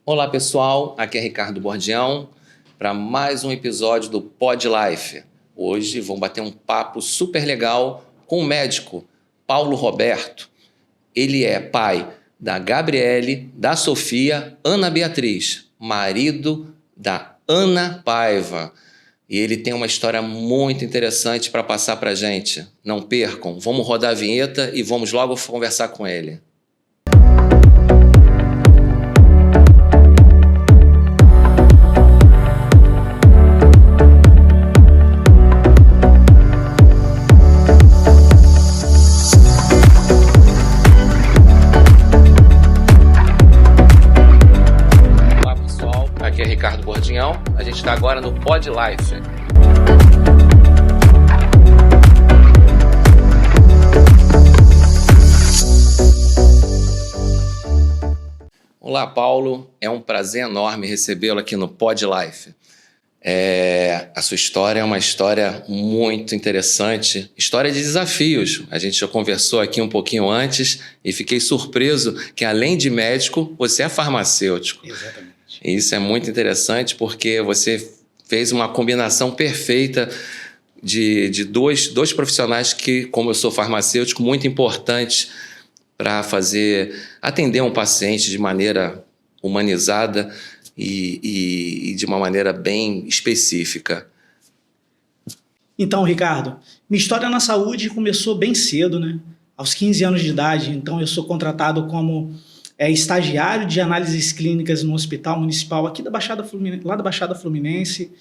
Olá pessoal, aqui é Ricardo Bordião para mais um episódio do Pod Life. Hoje vamos bater um papo super legal com o médico Paulo Roberto. Ele é pai da Gabriele, da Sofia, Ana Beatriz, marido da Ana Paiva. E ele tem uma história muito interessante para passar para a gente. Não percam, vamos rodar a vinheta e vamos logo conversar com ele. Ricardo Bordião, a gente está agora no Pod Life. Olá, Paulo, é um prazer enorme recebê-lo aqui no Pod Life. A sua história é uma história muito interessante, história de desafios. A gente já conversou aqui um pouquinho antes e fiquei surpreso que, além de médico, você é farmacêutico. Exatamente. E isso é muito interessante porque você fez uma combinação perfeita de dois profissionais que, como eu sou farmacêutico, muito importantes para atender um paciente de maneira humanizada e de uma maneira bem específica. Então, Ricardo, minha história na saúde começou bem cedo, né? Aos 15 anos de idade. Então, eu sou contratado como estagiário de análises clínicas no Hospital Municipal aqui da Baixada Fluminense, lá da Baixada Fluminense.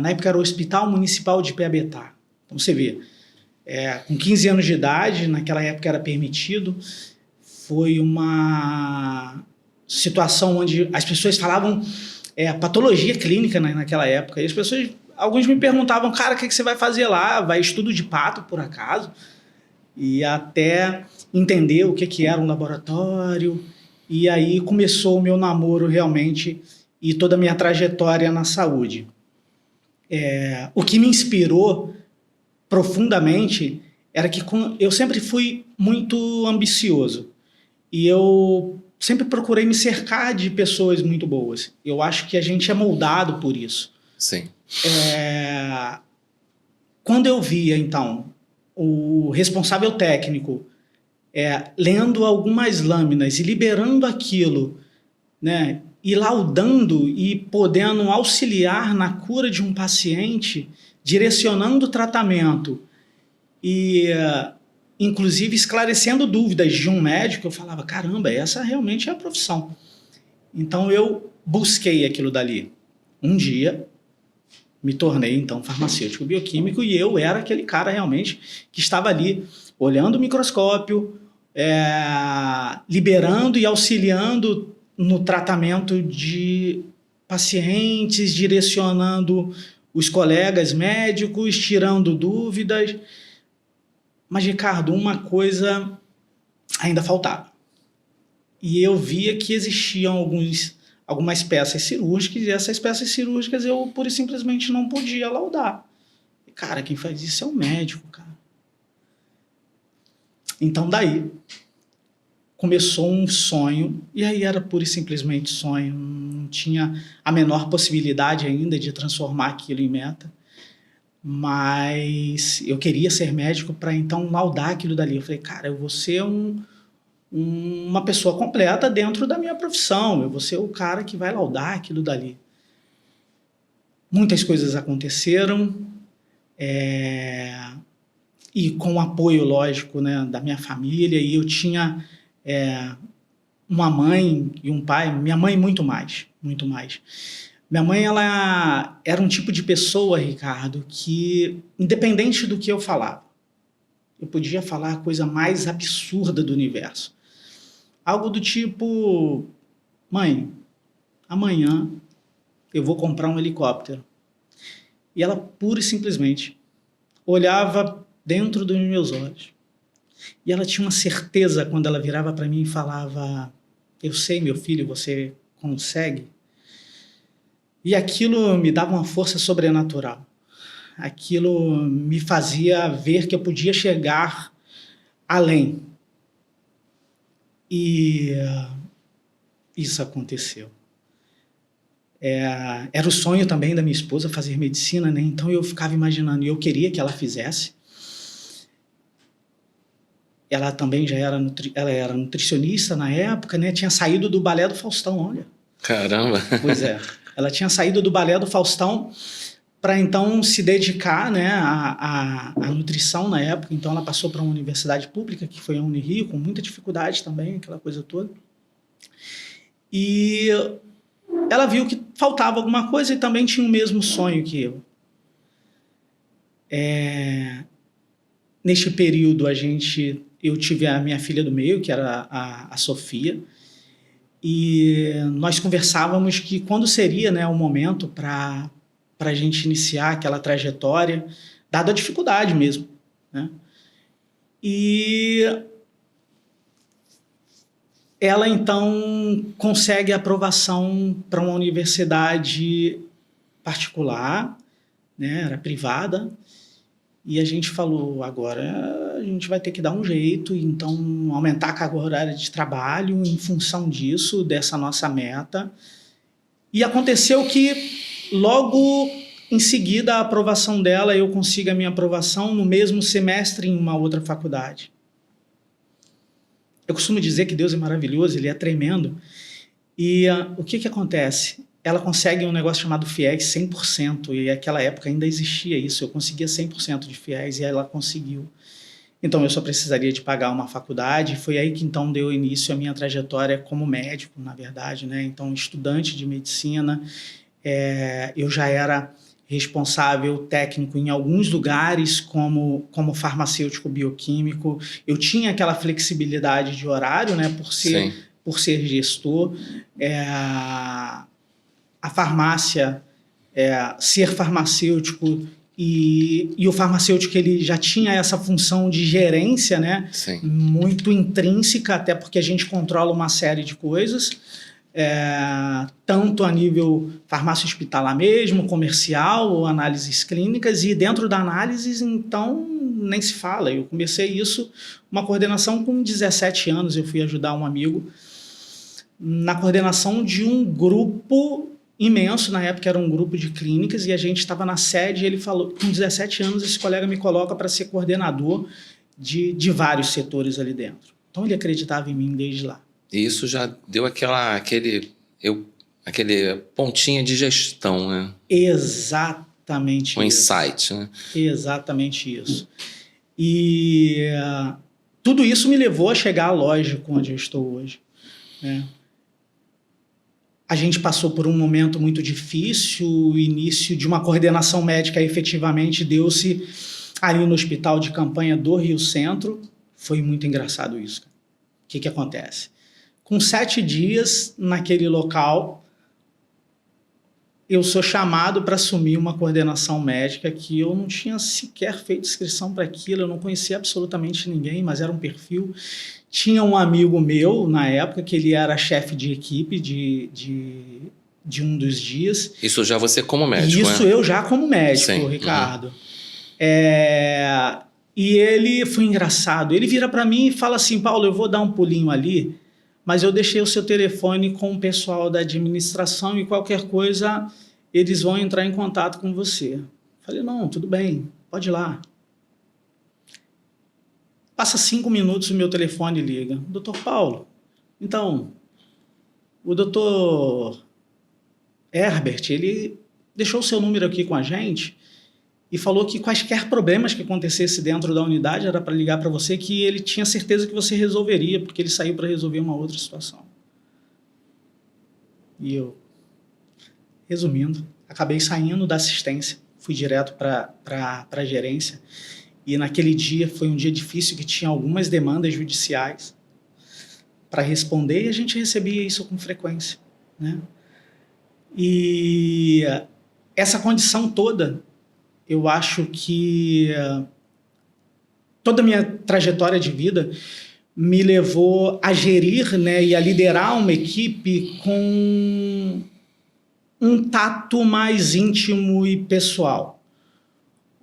Na época era o Hospital Municipal de Piabetá. Então você vê, com 15 anos de idade, naquela época era permitido, foi uma situação onde as pessoas falavam patologia clínica, né, naquela época. E as pessoas, alguns me perguntavam, cara, o que você vai fazer lá? Vai estudo de pato, por acaso? E até entender o que era um laboratório, e aí começou o meu namoro realmente e toda a minha trajetória na saúde. O que me inspirou profundamente era que eu sempre fui muito ambicioso e eu sempre procurei me cercar de pessoas muito boas. Eu acho que a gente é moldado por isso. Sim. Quando eu via, então, o responsável técnico lendo algumas lâminas e liberando aquilo, né, e laudando e podendo auxiliar na cura de um paciente, direcionando o tratamento e, inclusive, esclarecendo dúvidas de um médico, eu falava, caramba, essa realmente é a profissão. Então, eu busquei aquilo dali. Um dia, me tornei, então, farmacêutico bioquímico e eu era aquele cara realmente que estava ali olhando o microscópio, liberando e auxiliando no tratamento de pacientes, direcionando os colegas médicos, tirando dúvidas. Mas, Ricardo, uma coisa ainda faltava. E eu via que existiam algumas peças cirúrgicas, e essas peças cirúrgicas eu pura e simplesmente não podia laudar. E, cara, quem faz isso é o médico, cara. Então, daí, começou um sonho, e aí era pura e simplesmente sonho, não tinha a menor possibilidade ainda de transformar aquilo em meta, mas eu queria ser médico para, então, laudar aquilo dali. Eu falei, cara, eu vou ser uma pessoa completa dentro da minha profissão, eu vou ser o cara que vai laudar aquilo dali. Muitas coisas aconteceram, e com o apoio, lógico, né, da minha família, e eu tinha uma mãe e um pai, minha mãe muito mais. Minha mãe, ela era um tipo de pessoa, Ricardo, que, independente do que eu falava, eu podia falar a coisa mais absurda do universo. Algo do tipo, mãe, amanhã eu vou comprar um helicóptero. E ela, pura e simplesmente, olhava dentro dos meus olhos. E ela tinha uma certeza quando ela virava para mim e falava, eu sei, meu filho, você consegue. E aquilo me dava uma força sobrenatural. Aquilo me fazia ver que eu podia chegar além. E isso aconteceu. Era o sonho também da minha esposa fazer medicina, né? Então eu ficava imaginando, e eu queria que ela fizesse. Ela também já era, ela era nutricionista na época, né? Tinha saído do Balé do Faustão, olha. Caramba! Pois é. Ela tinha saído do Balé do Faustão para então se dedicar, né, à nutrição na época. Então ela passou para uma universidade pública, que foi a Unirio, com muita dificuldade também, aquela coisa toda. E ela viu que faltava alguma coisa e também tinha o mesmo sonho que eu. Neste período, eu tive a minha filha do meio, que era a Sofia, e nós conversávamos que quando seria, né, o momento para a gente iniciar aquela trajetória, dada a dificuldade mesmo, né? E ela, então, consegue aprovação para uma universidade particular, né, era privada, e a gente falou, agora a gente vai ter que dar um jeito, então aumentar a carga horária de trabalho em função disso, dessa nossa meta. E aconteceu que logo em seguida a aprovação dela, eu consigo a minha aprovação no mesmo semestre em uma outra faculdade. Eu costumo dizer que Deus é maravilhoso, Ele é tremendo. E o que acontece? Ela consegue um negócio chamado FIES 100%, e naquela época ainda existia isso, eu conseguia 100% de FIES e ela conseguiu. Então eu só precisaria de pagar uma faculdade, foi aí que então deu início a minha trajetória como médico, na verdade, né? Então estudante de medicina, eu já era responsável técnico em alguns lugares como farmacêutico bioquímico, eu tinha aquela flexibilidade de horário, né, por ser gestor, a farmácia, ser farmacêutico e o farmacêutico ele já tinha essa função de gerência, né? Sim. Muito intrínseca, até porque a gente controla uma série de coisas, tanto a nível farmácia hospitalar mesmo, comercial ou análises clínicas, e dentro da análise, então, nem se fala. Eu comecei isso, uma coordenação com 17 anos, eu fui ajudar um amigo na coordenação de um grupo imenso, na época era um grupo de clínicas, e a gente estava na sede e ele falou, com 17 anos esse colega me coloca para ser coordenador de vários setores ali dentro. Então ele acreditava em mim desde lá. E isso já deu aquele pontinho de gestão, né? Exatamente um isso. Insight, né? Exatamente isso. E tudo isso me levou a chegar, lógico, onde eu estou hoje, né? A gente passou por um momento muito difícil, o início de uma coordenação médica efetivamente deu-se ali no hospital de campanha do Rio Centro. Foi muito engraçado isso. O que acontece? Com 7 dias naquele local, eu sou chamado para assumir uma coordenação médica que eu não tinha sequer feito inscrição para aquilo, eu não conhecia absolutamente ninguém, mas era um perfil. Tinha um amigo meu, na época, que ele era chefe de equipe de um dos dias. Isso já você como médico, Isso eu já como médico, sim, Ricardo. E ele foi engraçado. Ele vira para mim e fala assim, Paulo, eu vou dar um pulinho ali, mas eu deixei o seu telefone com o pessoal da administração e qualquer coisa eles vão entrar em contato com você. Falei, não, tudo bem, pode ir lá. Passa 5 minutos, o meu telefone liga. Doutor Paulo, então, o doutor Herbert, ele deixou o seu número aqui com a gente e falou que quaisquer problemas que acontecesse dentro da unidade era para ligar para você, que ele tinha certeza que você resolveria, porque ele saiu para resolver uma outra situação. E eu, resumindo, acabei saindo da assistência, fui direto para a gerência. E naquele dia foi um dia difícil, que tinha algumas demandas judiciais para responder, e a gente recebia isso com frequência, né? E essa condição toda, eu acho que toda a minha trajetória de vida me levou a gerir, né, e a liderar uma equipe com um tato mais íntimo e pessoal,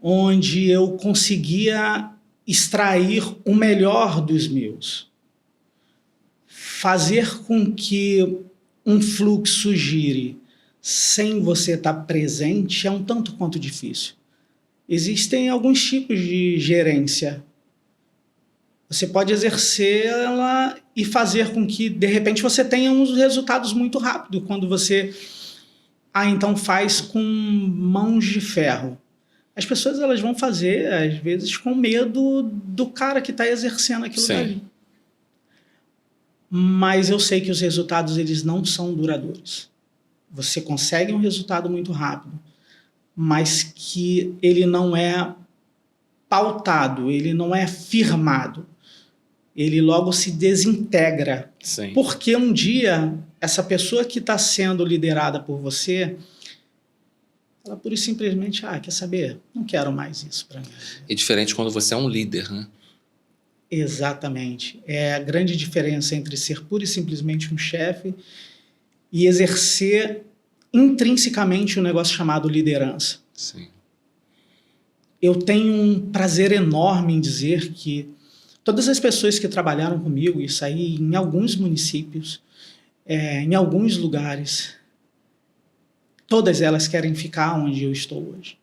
onde eu conseguia extrair o melhor dos meus. Fazer com que um fluxo gire sem você estar presente é um tanto quanto difícil. Existem alguns tipos de gerência. Você pode exercê-la e fazer com que, de repente, você tenha uns resultados muito rápidos quando você então faz com mãos de ferro. As pessoas elas vão fazer, às vezes, com medo do cara que está exercendo aquilo dali. Mas eu sei que os resultados eles não são duradouros. Você consegue um resultado muito rápido, mas que ele não é pautado, ele não é firmado. Ele logo se desintegra. Sim. Porque um dia, essa pessoa que está sendo liderada por você, ela pura e simplesmente, quer saber? Não quero mais isso para mim. É diferente quando você é um líder, né? Exatamente. É a grande diferença entre ser pura e simplesmente um chefe e exercer intrinsecamente um negócio chamado liderança. Sim. Eu tenho um prazer enorme em dizer que todas as pessoas que trabalharam comigo, isso aí em alguns municípios, em alguns lugares, todas elas querem ficar onde eu estou hoje.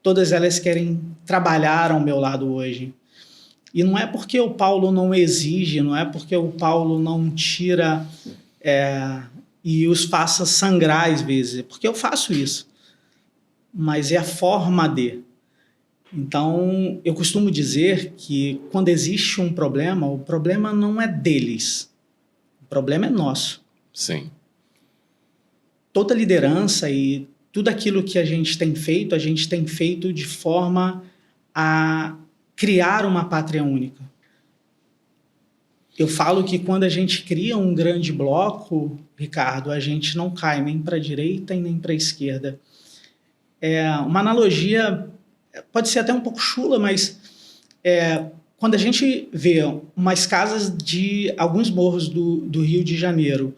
Todas elas querem trabalhar ao meu lado hoje. E não é porque o Paulo não exige, não é porque o Paulo não tira e os faça sangrar às vezes, é porque eu faço isso. Mas é a forma de. Então, eu costumo dizer que quando existe um problema, o problema não é deles, o problema é nosso. Sim. Toda liderança e tudo aquilo que a gente tem feito de forma a criar uma pátria única. Eu falo que quando a gente cria um grande bloco, Ricardo, a gente não cai nem para a direita e nem para a esquerda. Uma analogia, pode ser até um pouco chula, mas quando a gente vê umas casas de alguns morros do Rio de Janeiro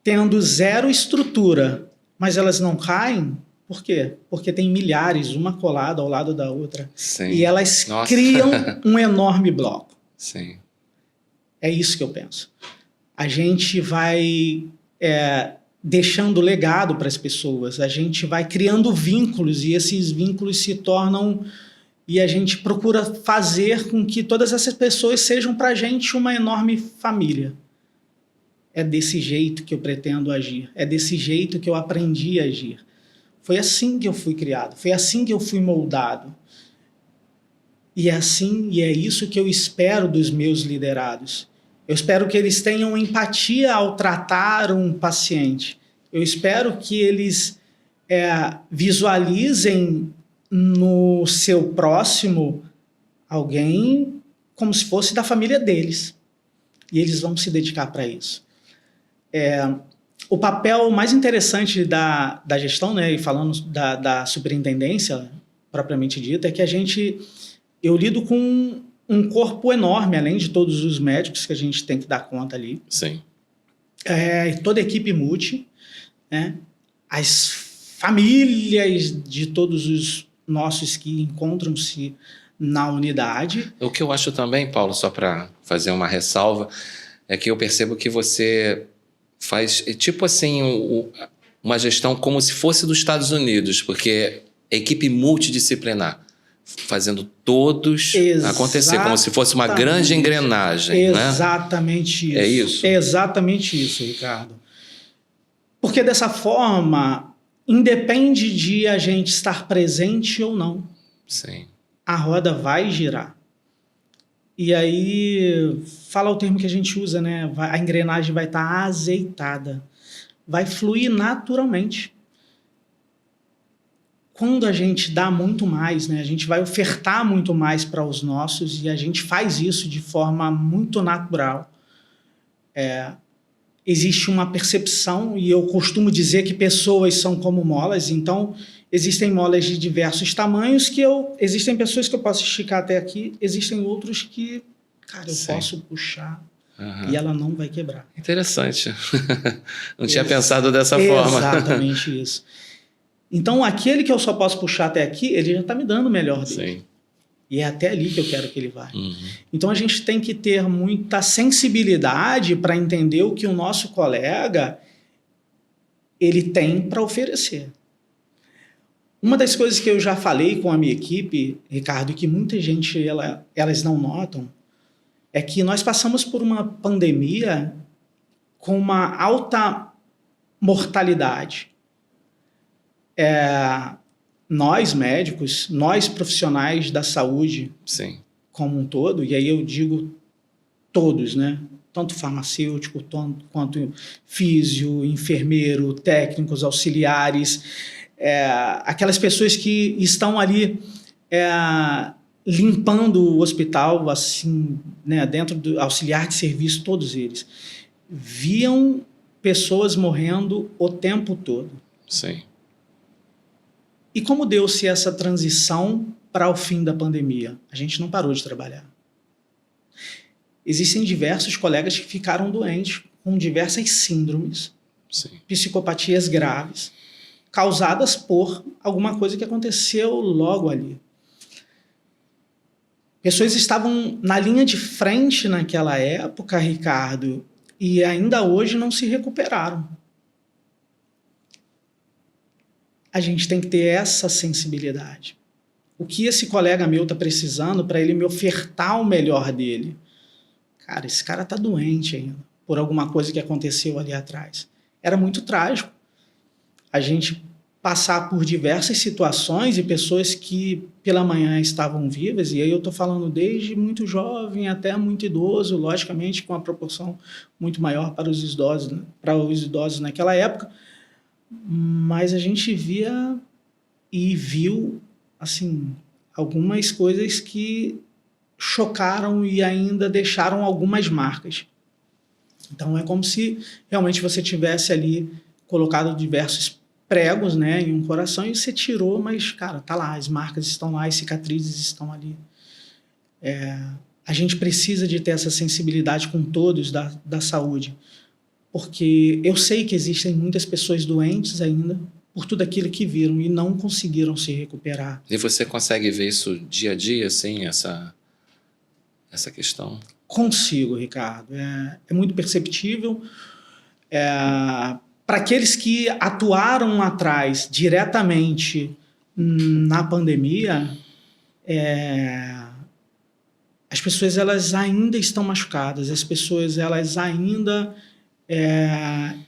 tendo zero estrutura, mas elas não caem, por quê? Porque tem milhares, uma colada ao lado da outra. Sim. E elas criam um enorme bloco. Sim. É isso que eu penso. A gente vai deixando legado para as pessoas, a gente vai criando vínculos e esses vínculos se tornam... E a gente procura fazer com que todas essas pessoas sejam para a gente uma enorme família. É desse jeito que eu pretendo agir. É desse jeito que eu aprendi a agir. Foi assim que eu fui criado. Foi assim que eu fui moldado. E é assim, e é isso que eu espero dos meus liderados. Eu espero que eles tenham empatia ao tratar um paciente. Eu espero que eles visualizem no seu próximo alguém como se fosse da família deles. E eles vão se dedicar para isso. O papel mais interessante da gestão, né, e falando da superintendência propriamente dita, é que eu lido com um corpo enorme, além de todos os médicos que a gente tem que dar conta ali. Sim. Toda a equipe multi, né, as famílias de todos os nossos que encontram-se na unidade. O que eu acho também, Paulo, só para fazer uma ressalva, é que eu percebo que você faz, tipo assim, uma gestão como se fosse dos Estados Unidos, porque equipe multidisciplinar, fazendo todos acontecer, como se fosse uma grande engrenagem. Exatamente, né? Isso. É isso? É exatamente isso, Ricardo. Porque dessa forma, independe de a gente estar presente ou não. Sim. A roda vai girar. E aí, fala o termo que a gente usa, né? A engrenagem vai estar azeitada. Vai fluir naturalmente. Quando a gente dá muito mais, né? A gente vai ofertar muito mais para os nossos e a gente faz isso de forma muito natural. Existe uma percepção, e eu costumo dizer que pessoas são como molas, então existem molas de diversos tamanhos existem pessoas que eu posso esticar até aqui, existem outros que, cara, eu posso puxar e ela não vai quebrar. Interessante. Não tinha pensado dessa forma. Exatamente isso. Então, aquele que eu só posso puxar até aqui, ele já está me dando o melhor dele. Sim. E é até ali que eu quero que ele vá. Uhum. Então, a gente tem que ter muita sensibilidade para entender o que o nosso colega ele tem para oferecer. Uma das coisas que eu já falei com a minha equipe, Ricardo, e que muita gente elas não notam, é que nós passamos por uma pandemia com uma alta mortalidade. Nós, médicos, nós, profissionais da saúde, Sim. como um todo, e aí eu digo todos, né? Tanto farmacêutico, quanto físio, enfermeiro, técnicos, auxiliares, aquelas pessoas que estão ali limpando o hospital, assim, né, dentro do auxiliar de serviço, todos eles viam pessoas morrendo o tempo todo. Sim. E como deu-se essa transição para o fim da pandemia? A gente não parou de trabalhar. Existem diversos colegas que ficaram doentes com diversas síndromes, Sim. psicopatias graves, causadas por alguma coisa que aconteceu logo ali. Pessoas estavam na linha de frente naquela época, Ricardo, e ainda hoje não se recuperaram. A gente tem que ter essa sensibilidade. O que esse colega meu está precisando para ele me ofertar o melhor dele? Cara, esse cara está doente ainda, por alguma coisa que aconteceu ali atrás. Era muito trágico a gente passar por diversas situações e pessoas que pela manhã estavam vivas, e aí eu estou falando desde muito jovem até muito idoso, logicamente com uma proporção muito maior para os idosos naquela época, mas a gente via e viu assim, algumas coisas que chocaram e ainda deixaram algumas marcas. Então é como se realmente você tivesse ali colocado diversos pregos, né, em um coração e você tirou, mas, cara, tá lá, as marcas estão lá, as cicatrizes estão ali. A gente precisa de ter essa sensibilidade com todos da saúde, porque eu sei que existem muitas pessoas doentes ainda por tudo aquilo que viram e não conseguiram se recuperar. E você consegue ver isso dia a dia, assim, essa questão? Consigo, Ricardo. É muito perceptível. Para aqueles que atuaram atrás diretamente na pandemia, as pessoas elas ainda estão machucadas, as pessoas elas ainda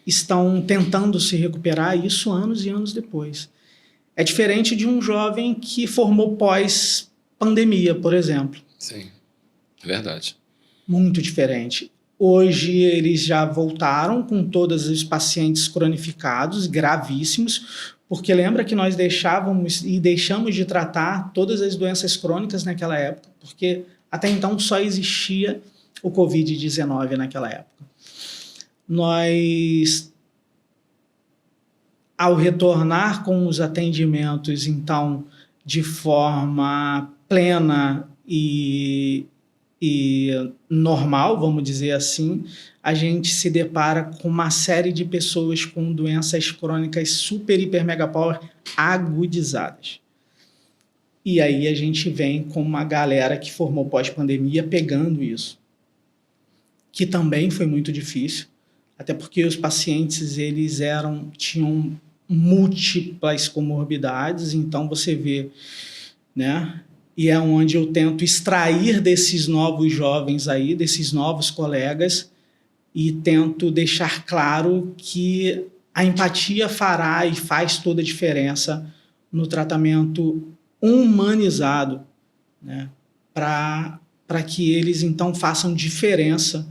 estão tentando se recuperar, isso anos e anos depois. É diferente de um jovem que formou pós-pandemia, por exemplo. Sim, é verdade. Muito diferente. Hoje eles já voltaram com todos os pacientes cronificados, gravíssimos, porque lembra que nós deixamos de tratar todas as doenças crônicas naquela época, porque até então só existia o Covid-19 naquela época. Nós, ao retornar com os atendimentos, então, de forma plena e normal, vamos dizer assim, a gente se depara com uma série de pessoas com doenças crônicas super, hiper, mega power agudizadas. E aí a gente vem com uma galera que formou pós-pandemia pegando isso, que também foi muito difícil, até porque os pacientes eles tinham múltiplas comorbidades, então você vê, né? E é onde eu tento extrair desses novos jovens aí, desses novos colegas, e tento deixar claro que a empatia fará e faz toda a diferença no tratamento humanizado, né? Para que eles, então, façam diferença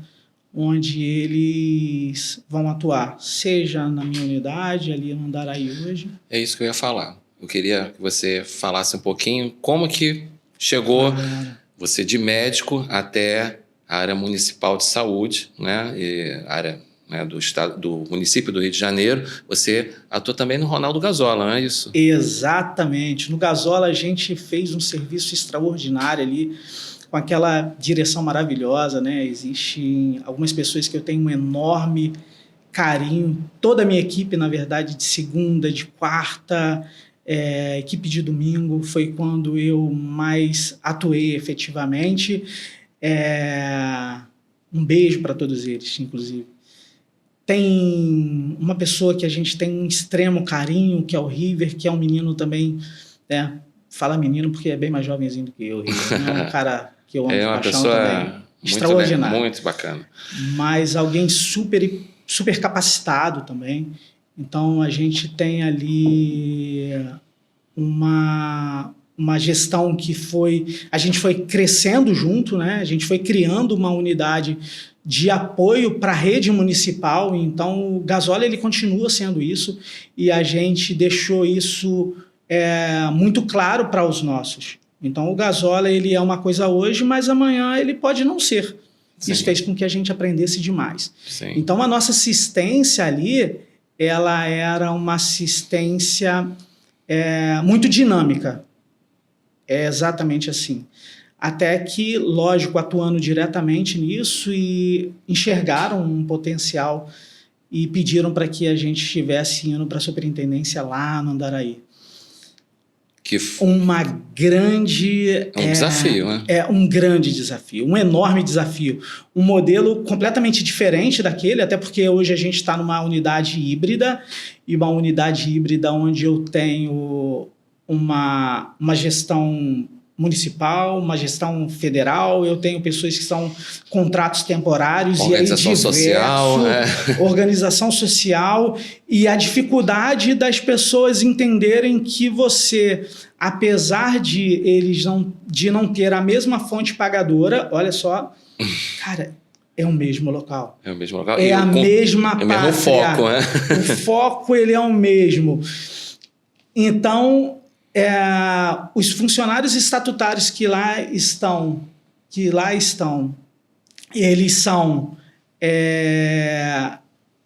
onde eles vão atuar, seja na minha unidade, ali no Andaraí hoje. É isso que eu ia falar. Eu queria que você falasse um pouquinho como que chegou você de médico até a área municipal de saúde, né? E a área, né, do estado, do município do Rio de Janeiro. Você atua também no Ronaldo Gazola, não é isso? Exatamente. No Gazola a gente fez um serviço extraordinário ali, com aquela direção maravilhosa, né? Existem algumas pessoas que eu tenho um enorme carinho. Toda a minha equipe, na verdade, de segunda, de quarta, equipe de domingo, foi quando eu mais atuei efetivamente. Um beijo para todos eles, inclusive. Tem uma pessoa que a gente tem um extremo carinho, que é o River, que é um menino também, né? Fala menino porque é bem mais jovenzinho do que eu, River. Não é um cara que eu amo de paixão também. Extraordinário. Muito bacana. Mas alguém super capacitado também. Então, a gente tem ali uma gestão que a gente foi crescendo junto, né? A gente foi criando uma unidade de apoio para a rede municipal. Então, o Gasola ele continua sendo isso e a gente deixou isso muito claro para os nossos. Então, o Gasola ele é uma coisa hoje, mas amanhã ele pode não ser. Sim. Isso fez com que a gente aprendesse demais. Sim. Então, a nossa assistência ali, ela era uma assistência muito dinâmica. É exatamente assim. Até que, lógico, atuando diretamente nisso e enxergaram um potencial e pediram para que a gente estivesse indo para a superintendência lá no Andaraí. Uma grande... um desafio, né? Um grande desafio, um enorme desafio. Um modelo completamente diferente daquele, até porque hoje a gente está numa unidade híbrida, e uma unidade híbrida onde eu tenho uma gestão municipal, uma gestão federal, eu tenho pessoas que são contratos temporários organização social, organização social, e a dificuldade das pessoas entenderem que você, apesar de eles não ter a mesma fonte pagadora, olha só, cara, é o mesmo local. É o mesmo local. É a mesma pátria. É o mesmo foco, né? O foco ele é o mesmo. Então, os funcionários estatutários que lá estão, eles são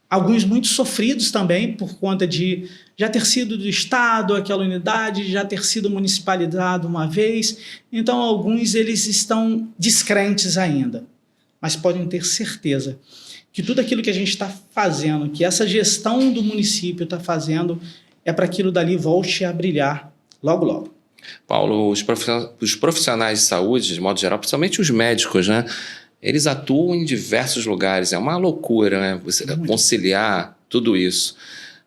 alguns muito sofridos também por conta de já ter sido do Estado aquela unidade, já ter sido municipalizado uma vez. Então, alguns eles estão descrentes ainda, mas podem ter certeza que tudo aquilo que a gente está fazendo, que essa gestão do município está fazendo, é para aquilo dali volte a brilhar logo, logo. Paulo, os profissionais de saúde, de modo geral, principalmente os médicos, né? Eles atuam em diversos lugares. É uma loucura, né? Você conciliar tudo isso.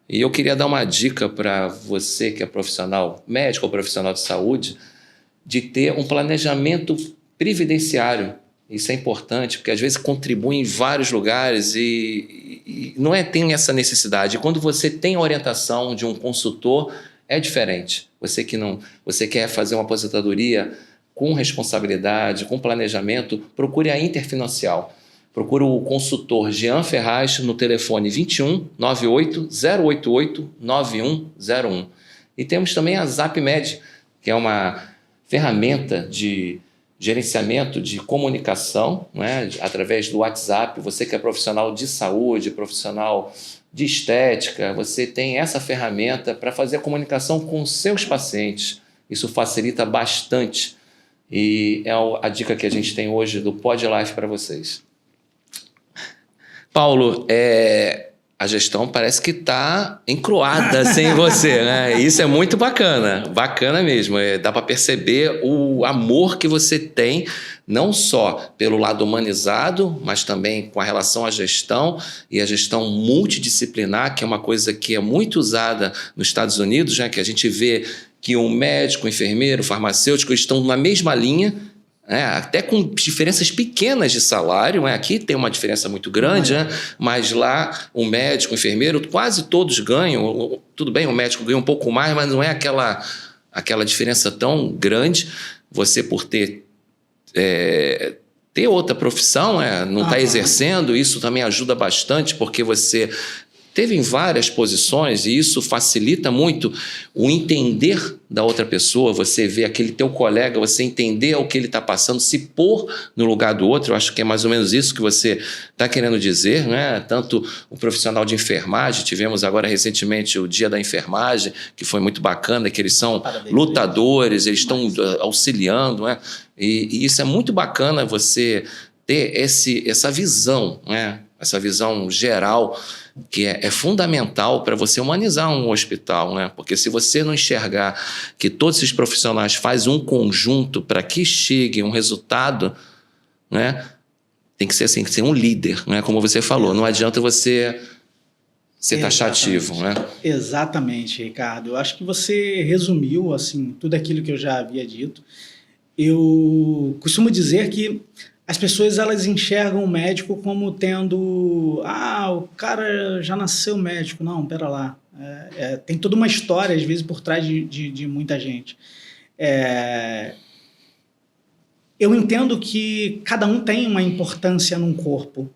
E eu queria dar uma dica para você que é profissional médico ou profissional de saúde, de ter um planejamento previdenciário. Isso é importante, porque às vezes contribui em vários lugares e não tem essa necessidade. E quando você tem a orientação de um consultor, é diferente. Você quer fazer uma aposentadoria com responsabilidade, com planejamento, procure a Interfinancial. Procure o consultor Jean Ferraz no telefone 21 98 088 9101. E temos também a ZapMed, que é uma ferramenta de gerenciamento de comunicação, né, através do WhatsApp. Você que é profissional de saúde, profissional de estética, você tem essa ferramenta para fazer a comunicação com seus pacientes. Isso facilita bastante e é a dica que a gente tem hoje do PodLife para vocês. Paulo, a gestão parece que está encruada sem você, né? Isso é muito bacana, bacana mesmo. Dá para perceber o amor que você tem, não só pelo lado humanizado, mas também com a relação à gestão e a gestão multidisciplinar, que é uma coisa que é muito usada nos Estados Unidos, né? Que a gente vê que um médico, um enfermeiro, um farmacêutico estão na mesma linha, até com diferenças pequenas de salário. Aqui tem uma diferença muito grande, né? Mas lá o médico, o enfermeiro, quase todos ganham. Tudo bem, o médico ganha um pouco mais, mas não é aquela diferença tão grande. Você, por ter outra profissão, não está exercendo, isso também ajuda bastante, porque você teve em várias posições e isso facilita muito o entender da outra pessoa, você vê aquele teu colega, você entender o que ele está passando, se pôr no lugar do outro. Eu acho que é mais ou menos isso que você está querendo dizer, né? Tanto o profissional de enfermagem, tivemos agora recentemente o Dia da Enfermagem, que foi muito bacana, que eles são lutadores, eles estão auxiliando, né? E isso é muito bacana, você ter essa visão, né? Essa visão geral, que é fundamental para você humanizar um hospital, né? Porque se você não enxergar que todos esses profissionais fazem um conjunto para que chegue um resultado, né? Tem que ser assim, tem que ser um líder, né? Como você falou, não adianta você ser taxativo, né? Exatamente, Ricardo. Eu acho que você resumiu assim tudo aquilo que eu já havia dito. Eu costumo dizer que as pessoas elas enxergam o médico como tendo... o cara já nasceu médico. Não, pera lá. Tem toda uma história, às vezes, por trás de muita gente. Eu entendo que cada um tem uma importância num corpo.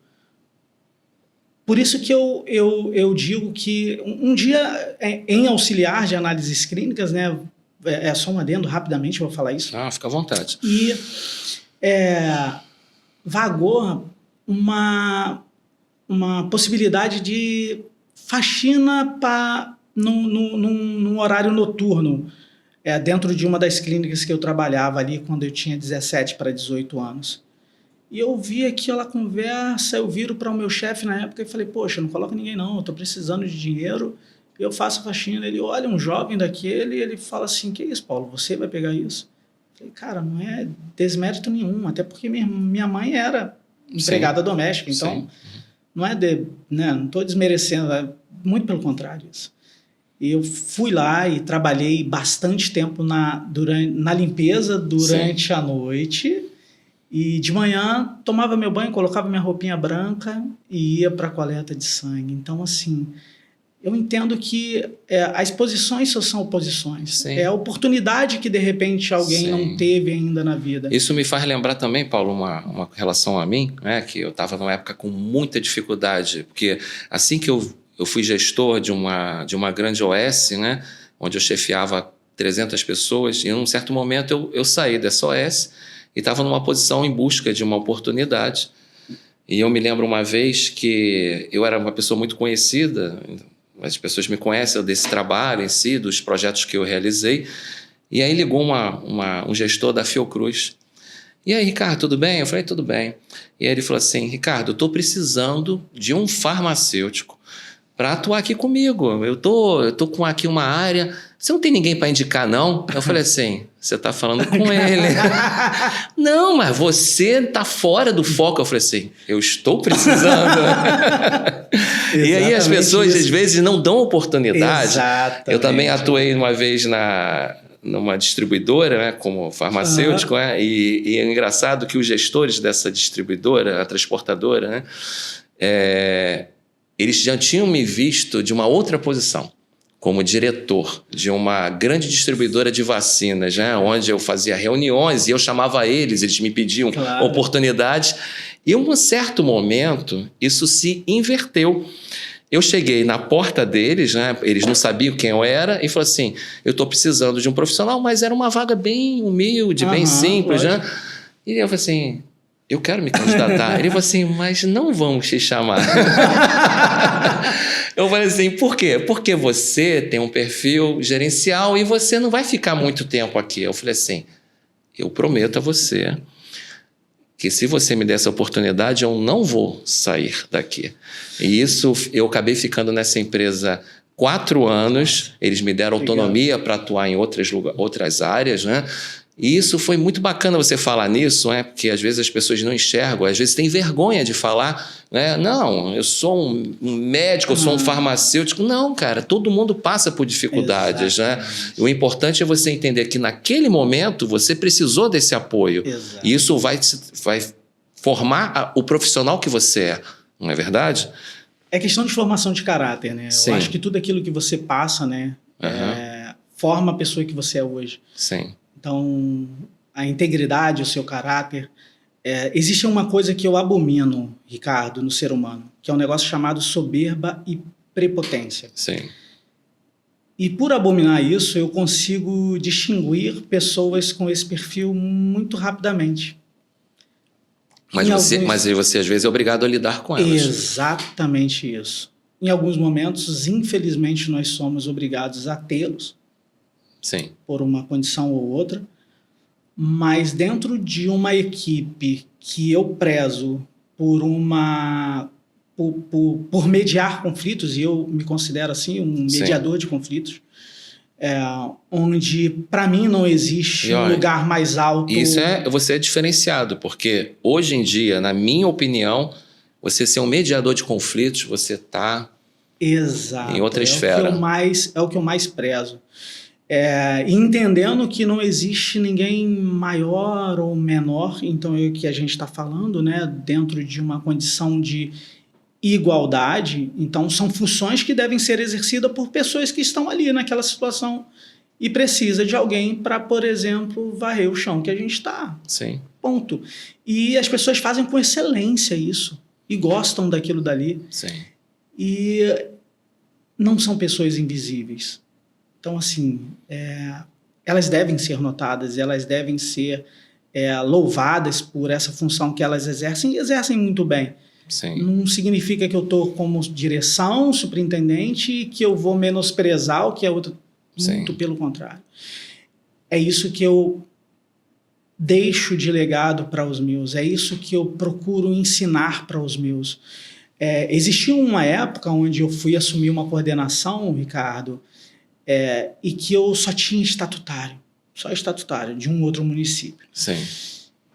Por isso que eu digo que um dia, em auxiliar de análises clínicas, né, só um adendo, rapidamente vou falar isso. Fica à vontade. E vagou uma possibilidade de faxina num horário noturno, dentro de uma das clínicas que eu trabalhava ali quando eu tinha 17 para 18 anos. E eu vi aquela conversa, eu viro para o meu chefe na época e falei, poxa, não coloca ninguém não, eu estou precisando de dinheiro, eu faço a faxina. Ele olha um jovem daquele e ele fala assim, que isso, Paulo, você vai pegar isso? Eu falei, cara, não é desmérito nenhum, até porque minha mãe era empregada doméstica, então não não estou desmerecendo, muito pelo contrário isso. E eu fui lá e trabalhei bastante tempo na limpeza durante a noite. E de manhã tomava meu banho, colocava minha roupinha branca e ia para a coleta de sangue. Então, assim, eu entendo que as posições só são oposições. Sim. É a oportunidade que, de repente, alguém não teve ainda na vida. Isso me faz lembrar também, Paulo, uma relação a mim, né, que eu estava numa época com muita dificuldade, porque assim que eu fui gestor de uma grande OS, né, onde eu chefiava 300 pessoas, e em um certo momento eu saí dessa OS e estava numa posição em busca de uma oportunidade. E eu me lembro uma vez que eu era uma pessoa muito conhecida, as pessoas me conhecem desse trabalho em si, dos projetos que eu realizei, e aí ligou um gestor da Fiocruz. E aí, Ricardo, tudo bem? Eu falei, tudo bem. E aí ele falou assim, Ricardo, eu estou precisando de um farmacêutico para atuar aqui comigo. Eu tô com aqui uma área, você não tem ninguém para indicar, não? Eu falei assim, você está falando com ele. Não, mas você está fora do foco. Eu falei assim, eu estou precisando. E aí as pessoas, às vezes, não dão oportunidade. Exatamente. Eu também atuei uma vez numa distribuidora, né, como farmacêutico, né, e é engraçado que os gestores dessa distribuidora, a transportadora, né, eles já tinham me visto de uma outra posição, como diretor de uma grande distribuidora de vacinas, né, onde eu fazia reuniões e eu chamava eles me pediam oportunidades. E em um certo momento, isso se inverteu. Eu cheguei na porta deles, né, eles não sabiam quem eu era, e falei assim, eu estou precisando de um profissional, mas era uma vaga bem humilde, bem simples. Né? E eu falei assim, eu quero me candidatar. Ele falou assim, mas não vamos te chamar. Eu falei assim, por quê? Porque você tem um perfil gerencial e você não vai ficar muito tempo aqui. Eu falei assim, eu prometo a você que se você me der essa oportunidade, eu não vou sair daqui. E isso, eu acabei ficando nessa empresa 4 anos, eles me deram autonomia para atuar em outras áreas, né? E isso foi muito bacana você falar nisso, né? Porque às vezes as pessoas não enxergam, às vezes têm vergonha de falar, né? Não, eu sou um médico, eu sou um farmacêutico. Não, cara, todo mundo passa por dificuldades, né? O importante é você entender que naquele momento você precisou desse apoio. E isso vai formar o profissional que você é, não é verdade? É questão de formação de caráter, né? Sim. Eu acho que tudo aquilo que você passa, né, forma a pessoa que você é hoje. Sim. Então, a integridade, o seu caráter. Existe uma coisa que eu abomino, Ricardo, no ser humano, que é um negócio chamado soberba e prepotência. Sim. E por abominar isso, eu consigo distinguir pessoas com esse perfil muito rapidamente. Mas você, às vezes, é obrigado a lidar com elas. Exatamente isso. Em alguns momentos, infelizmente, nós somos obrigados a tê-los. Sim. Por uma condição ou outra, mas dentro de uma equipe que eu prezo por mediar conflitos, e eu me considero assim um mediador de conflitos, onde para mim não existe um lugar mais alto. Isso você é diferenciado, porque hoje em dia, na minha opinião, você ser um mediador de conflitos, você está Exato. Em outra esfera. É o que eu mais prezo. Entendendo que não existe ninguém maior ou menor, então é o que a gente está falando, né, dentro de uma condição de igualdade. Então são funções que devem ser exercidas por pessoas que estão ali naquela situação e precisa de alguém para, por exemplo, varrer o chão que a gente está. Sim. Ponto. E as pessoas fazem com excelência isso e gostam daquilo dali. Sim. E não são pessoas invisíveis. Então, assim, elas devem ser notadas, elas devem ser louvadas por essa função que elas exercem e exercem muito bem. Sim. Não significa que eu estou como direção, superintendente, e que eu vou menosprezar o que é outro. Muito pelo contrário. É isso que eu deixo de legado para os meus, é isso que eu procuro ensinar para os meus. Existiu uma época onde eu fui assumir uma coordenação, Ricardo, e que eu só tinha só estatutário de um outro município. Sim.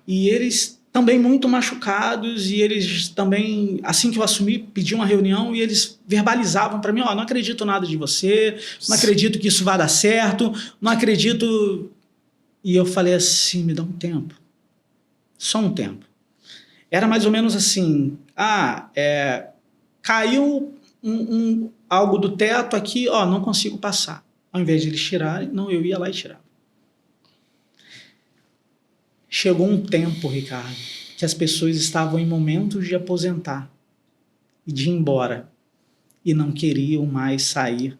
E eles também muito machucados, e eles também, assim que eu assumi, pediam uma reunião e eles verbalizavam para mim, não acredito nada de você, não acredito que isso vai dar certo, não acredito... E eu falei assim, me dá um tempo, só um tempo. Era mais ou menos assim, caiu algo do teto aqui, não consigo passar. Ao invés de eles tirarem, eu ia lá e tirava. Chegou um tempo, Ricardo, que as pessoas estavam em momentos de aposentar e de ir embora e não queriam mais sair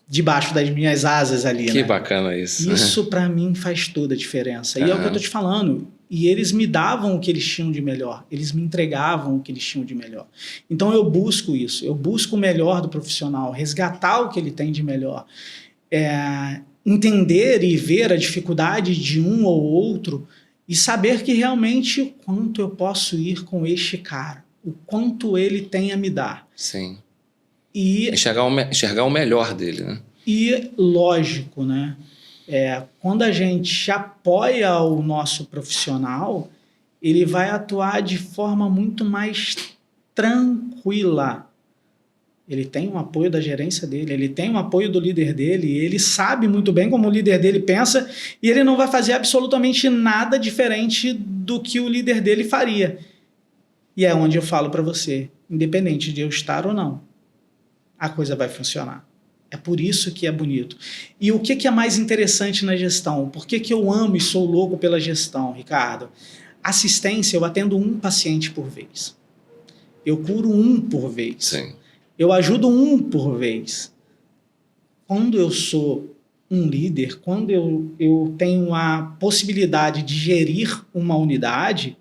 debaixo das minhas asas ali. Que bacana isso. Isso para mim faz toda a diferença. E é o que eu estou te falando. E eles me davam o que eles tinham de melhor. Eles me entregavam o que eles tinham de melhor. Então eu busco isso. Eu busco o melhor do profissional, resgatar o que ele tem de melhor. Entender e ver a dificuldade de um ou outro e saber que realmente o quanto eu posso ir com este cara, o quanto ele tem a me dar. Sim. E enxergar o melhor dele, né? E lógico, né? Quando a gente apoia o nosso profissional, ele vai atuar de forma muito mais tranquila. Ele tem um apoio da gerência dele, ele tem um apoio do líder dele, ele sabe muito bem como o líder dele pensa e ele não vai fazer absolutamente nada diferente do que o líder dele faria. E é onde eu falo para você, independente de eu estar ou não, a coisa vai funcionar. É por isso que é bonito. E o que é mais interessante na gestão? Por que eu amo e sou louco pela gestão, Ricardo? Assistência, eu atendo um paciente por vez. Eu curo um por vez. Sim. Eu ajudo um por vez. Quando eu sou um líder, quando eu tenho a possibilidade de gerir uma unidade,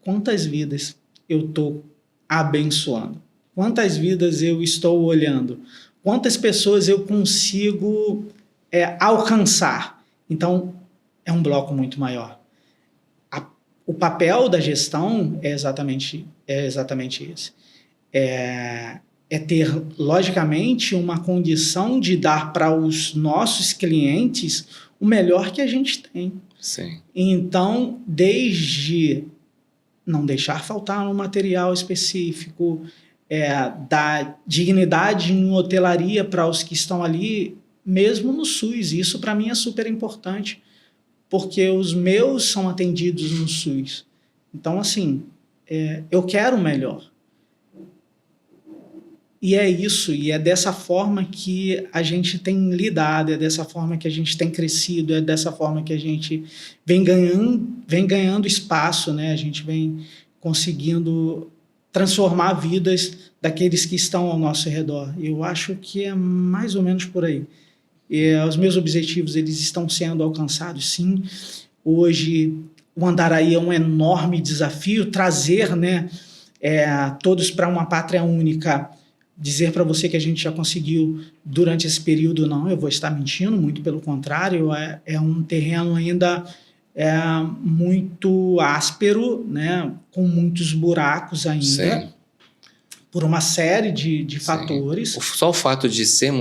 quantas vidas eu estou abençoando? Quantas vidas eu estou olhando? Quantas pessoas eu consigo alcançar? Então, é um bloco muito maior. O papel da gestão é exatamente esse. Ter, logicamente, uma condição de dar para os nossos clientes o melhor que a gente tem. Sim. Então, desde não deixar faltar um material específico, dar dignidade em hotelaria para os que estão ali, mesmo no SUS. Isso, para mim, é super importante, porque os meus são atendidos no SUS. Então, assim, eu quero o melhor. E é isso, e é dessa forma que a gente tem lidado, é dessa forma que a gente tem crescido, é dessa forma que a gente vem ganhando espaço, né? A gente vem conseguindo transformar vidas daqueles que estão ao nosso redor. Eu acho que é mais ou menos por aí. Os meus objetivos, eles estão sendo alcançados, sim. Hoje, o Andaraí é um enorme desafio, trazer, né, todos para uma pátria única. Dizer para você que a gente já conseguiu durante esse período, não, eu vou estar mentindo, muito pelo contrário, é um terreno ainda muito áspero, né, com muitos buracos ainda, sim, por uma série de fatores. Só o fato de ser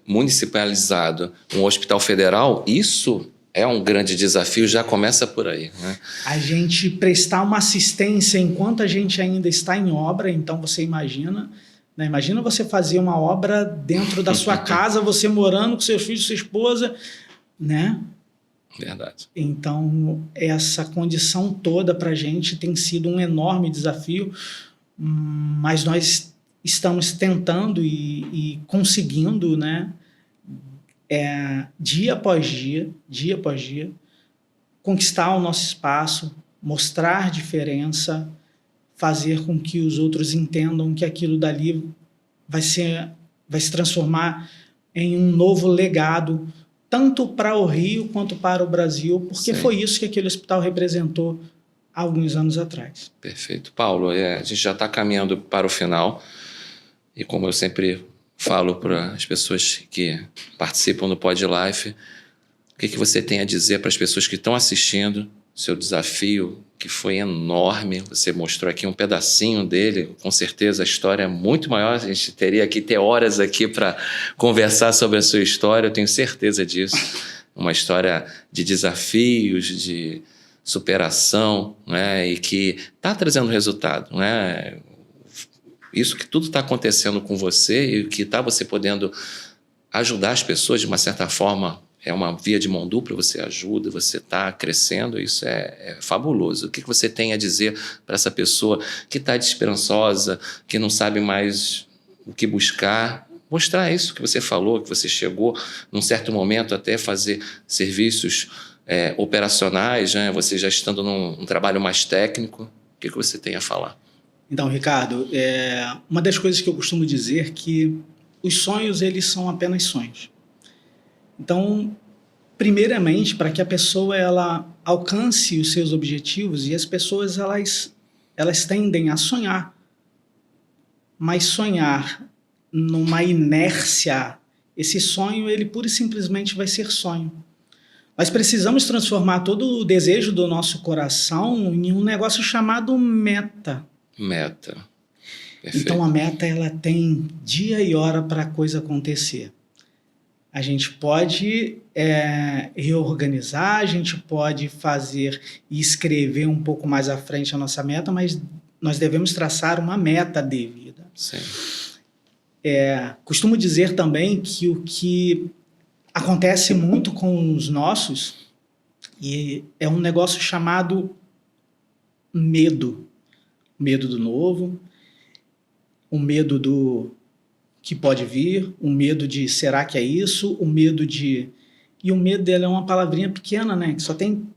municipalizado um hospital federal, isso é um grande desafio, já começa por aí, né? A gente prestar uma assistência enquanto a gente ainda está em obra, então você imagina, né? Imagina você fazer uma obra dentro da sua casa, você morando com seus filhos, sua esposa, né? Verdade. Então, essa condição toda para a gente tem sido um enorme desafio, mas nós estamos tentando e conseguindo, né? Dia após dia, conquistar o nosso espaço, mostrar diferença, fazer com que os outros entendam que aquilo dali vai se transformar em um novo legado, tanto para o Rio quanto para o Brasil, porque Sim. foi isso que aquele hospital representou há alguns anos atrás. Perfeito. Paulo, a gente já está caminhando para o final, e como eu sempre falo para as pessoas que participam do Pod Life, o que você tem a dizer para as pessoas que estão assistindo? Seu desafio, que foi enorme, você mostrou aqui um pedacinho dele, com certeza a história é muito maior, a gente teria que ter horas aqui para conversar sobre a sua história, eu tenho certeza disso. Uma história de desafios, de superação, né? E que está trazendo resultado, né? Isso que tudo está acontecendo com você e que está você podendo ajudar as pessoas de uma certa forma, é uma via de mão dupla, você ajuda, você está crescendo, isso é fabuloso. O que você tem a dizer para essa pessoa que está desesperançosa, que não sabe mais o que buscar? Mostrar isso que você falou, que você chegou num certo momento até fazer serviços operacionais, né? Você já estando num trabalho mais técnico. O que você tem a falar? Então, Ricardo, uma das coisas que eu costumo dizer é que os sonhos, eles são apenas sonhos. Então, primeiramente, para que a pessoa ela alcance os seus objetivos, e as pessoas elas tendem a sonhar, mas sonhar numa inércia, esse sonho, ele pura e simplesmente vai ser sonho. Nós precisamos transformar todo o desejo do nosso coração em um negócio chamado meta. Meta. Perfeito. Então, a meta ela tem dia e hora para a coisa acontecer. A gente pode reorganizar, a gente pode fazer e escrever um pouco mais à frente a nossa meta, mas nós devemos traçar uma meta de vida. Sim. Costumo dizer também que o que acontece muito com os nossos e é um negócio chamado medo. Medo do novo, o medo do que pode vir, o medo de será que é isso, o medo de... E o medo dele é uma palavrinha pequena, né? Que só tem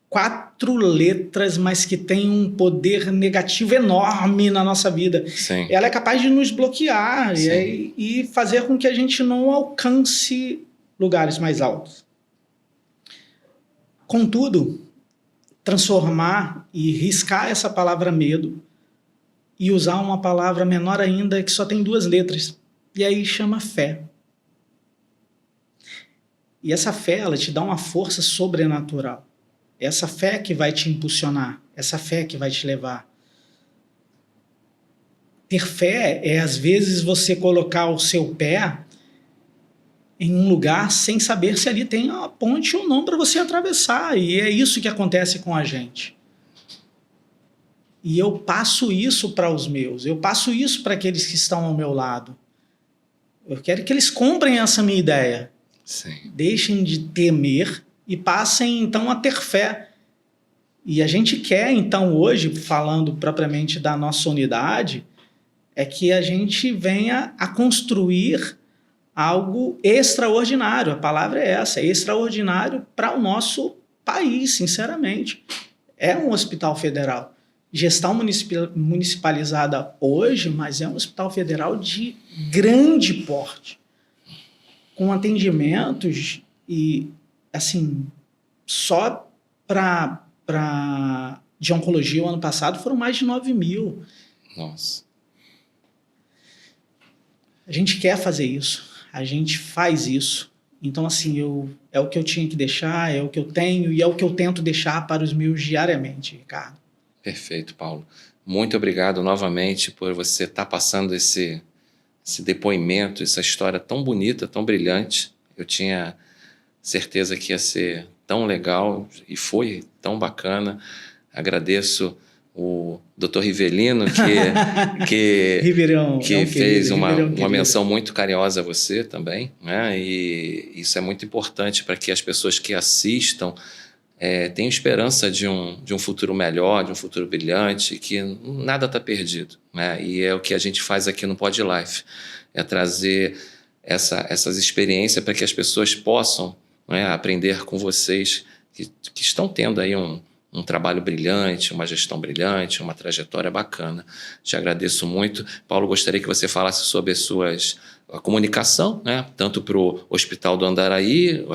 4 letras, mas que tem um poder negativo enorme na nossa vida. Sim. Ela é capaz de nos bloquear e fazer com que a gente não alcance lugares mais altos. Contudo, transformar e riscar essa palavra medo e usar uma palavra menor ainda que só tem 2 letras. E aí chama fé. E essa fé, ela te dá uma força sobrenatural. Essa fé que vai te impulsionar. Essa fé que vai te levar. Ter fé é, às vezes, você colocar o seu pé em um lugar sem saber se ali tem uma ponte ou não para você atravessar. E é isso que acontece com a gente. E eu passo isso para os meus, eu passo isso para aqueles que estão ao meu lado. Eu quero que eles comprem essa minha ideia. Sim. Deixem de temer e passem, então, a ter fé. E a gente quer, então, hoje, falando propriamente da nossa unidade, é que a gente venha a construir algo extraordinário. A palavra é essa, extraordinário para o nosso país, sinceramente. É um hospital federal. Gestão municipalizada hoje, mas é um hospital federal de grande porte, com atendimentos e, assim, só de oncologia o ano passado foram mais de 9 mil. Nossa. A gente quer fazer isso, a gente faz isso. Então, assim, é o que eu tinha que deixar, é o que eu tenho e é o que eu tento deixar para os meus diariamente, Ricardo. Perfeito, Paulo. Muito obrigado novamente por você estar passando esse depoimento, essa história tão bonita, tão brilhante. Eu tinha certeza que ia ser tão legal e foi tão bacana. Agradeço o Dr. Rivelino, que Ribeirão, que fez uma querido. menção muito carinhosa a você também, né? E isso é muito importante para que as pessoas que assistam tenham esperança de um futuro melhor, de um futuro brilhante, que nada está perdido, né? E é o que a gente faz aqui no Pod Life, é trazer essas experiências para que as pessoas possam, né, aprender com vocês que estão tendo aí um trabalho brilhante, uma gestão brilhante, uma trajetória bacana. Te agradeço muito. Paulo, gostaria que você falasse sobre a comunicação, né? Tanto para o Hospital do Andaraí,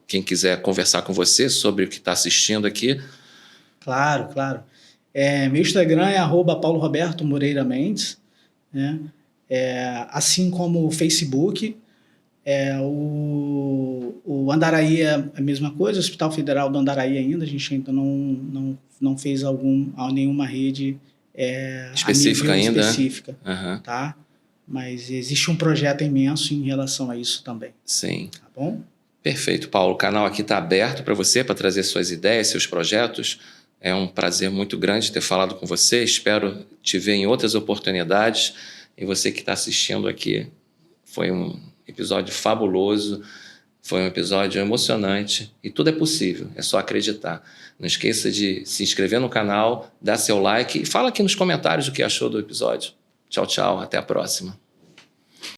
quem quiser conversar com você sobre o que está assistindo aqui. Claro, claro. Meu Instagram é @Paulo Roberto Moreira Mendes, né? Assim como o Facebook. O Andaraí é a mesma coisa, o Hospital Federal do Andaraí ainda, a gente ainda não fez nenhuma rede específica ainda. Específica, Uhum. tá? Mas existe um projeto imenso em relação a isso também. Sim. Tá bom? Perfeito, Paulo. O canal aqui está aberto para você, para trazer suas ideias, seus projetos. É um prazer muito grande ter falado com você. Espero te ver em outras oportunidades. E você que está assistindo aqui, foi um episódio fabuloso, foi um episódio emocionante e tudo é possível, é só acreditar. Não esqueça de se inscrever no canal, dar seu like e fala aqui nos comentários o que achou do episódio. Tchau, tchau, até a próxima.